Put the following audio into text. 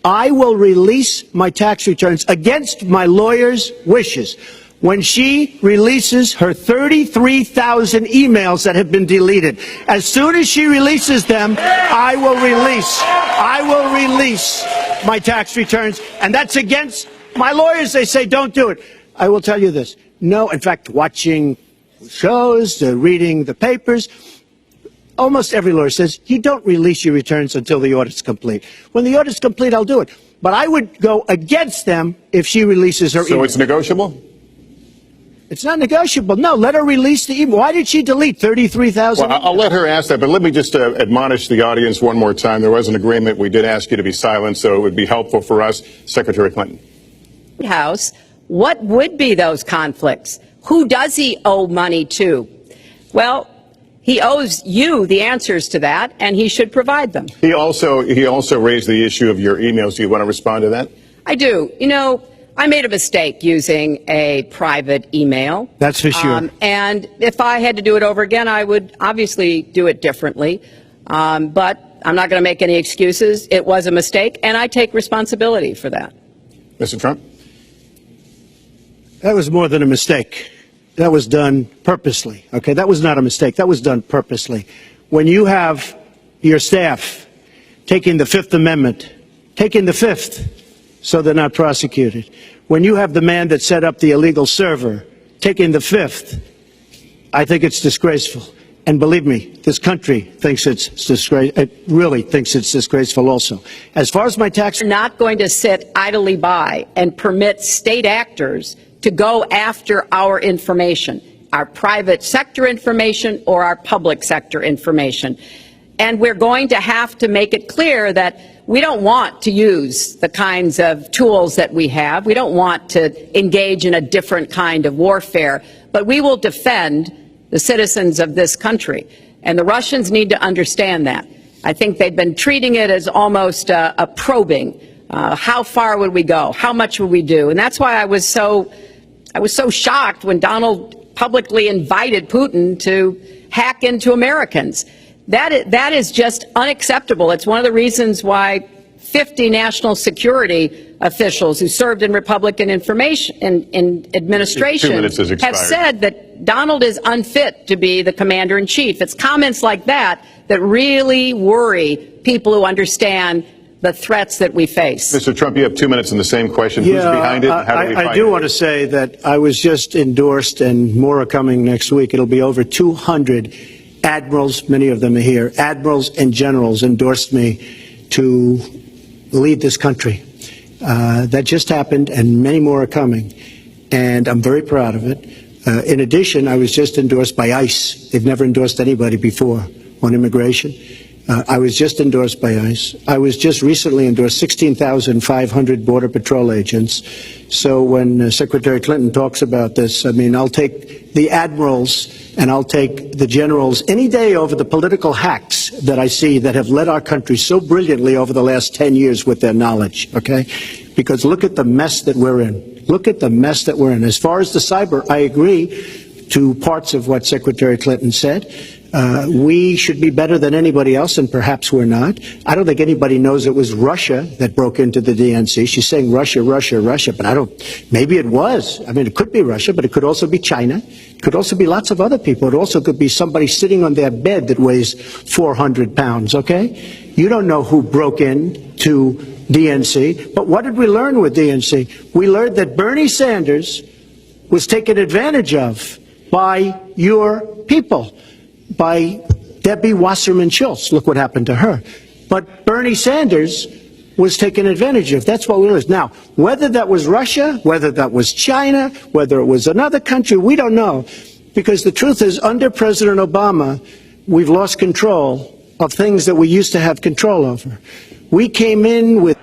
I will release my tax returns against my lawyer's wishes when she releases her 33,000 emails that have been deleted. As soon as she releases them, I will release my tax returns, and that's against my lawyers. They say don't do it. I will tell you this. No, in fact, watching shows, reading the papers, almost every lawyer says you don't release your returns until the audit's complete. When the audit's complete, I'll do it. But I would go against them if she releases her email. So it's negotiable? It's not negotiable. No, let her release the email. Why did she delete 33,000? Well, I'll let her ask that, but let me just admonish the audience one more time. There was an agreement. We did ask you to be silent, so it would be helpful for us. Secretary Clinton. House, what would be those conflicts? Who does he owe money to? Well, he owes you the answers to that, and he should provide them. He also raised the issue of your emails. Do you want to respond to that? I do. You know, I made a mistake using a private email. That's for sure. And if I had to do it over again, I would obviously do it differently. But I'm not going to make any excuses. It was a mistake, and I take responsibility for that. Mr. Trump? That was more than a mistake. That was done purposely. Okay, that was not a mistake. That was done purposely. When you have your staff taking the Fifth Amendment, taking the Fifth, so they're not prosecuted. When you have the man that set up the illegal server taking the Fifth, I think it's disgraceful. And believe me, this country thinks it's disgraceful. It really thinks it's disgraceful also. As far as my tax... We're not going to sit idly by and permit state actors to go after our information, our private sector information or our public sector information. And we're going to have to make it clear that we don't want to use the kinds of tools that we have. We don't want to engage in a different kind of warfare, but we will defend the citizens of this country. And the Russians need to understand that. I think they've been treating it as almost a probing. How far would we go? How much would we do? And that's why I was so shocked when Donald publicly invited Putin to hack into Americans. That is just unacceptable. It's one of the reasons why 50 national security officials who served in Republican administration have said that Donald is unfit to be the commander-in-chief. It's comments like that that really worry people who understand the threats that we face. Mr. Trump, you have 2 minutes on the same question. Who's behind it? How do we find I do want to say that I was just endorsed, and more are coming next week. It'll be over 200 admirals, many of them are here, admirals and generals endorsed me to lead this country. That just happened, and many more are coming, and I'm very proud of it. In addition, I was just endorsed by ICE. They've never endorsed anybody before on immigration. I was just endorsed by ICE. I was just recently endorsed 16,500 Border Patrol agents. So when Secretary Clinton talks about this, I mean, I'll take the admirals and I'll take the generals any day over the political hacks that I see that have led our country so brilliantly over the last 10 years with their knowledge, okay? Because look at the mess that we're in. Look at the mess that we're in. As far as the cyber, I agree to parts of what Secretary Clinton said. We should be better than anybody else, and perhaps we're not. I don't think anybody knows it was Russia that broke into the DNC. She's saying Russia, Russia, Russia, but maybe it was. I mean, it could be Russia, but it could also be China. It could also be lots of other people. It also could be somebody sitting on their bed that weighs 400 pounds, okay? You don't know who broke in to DNC, but what did we learn with DNC? We learned that Bernie Sanders was taken advantage of by your people, by Debbie Wasserman Schultz. Look what happened to her. But Bernie Sanders was taken advantage of. That's what we learned. Now, whether that was Russia, whether that was China, whether it was another country, we don't know. Because the truth is, under President Obama, we've lost control of things that we used to have control over. We came in with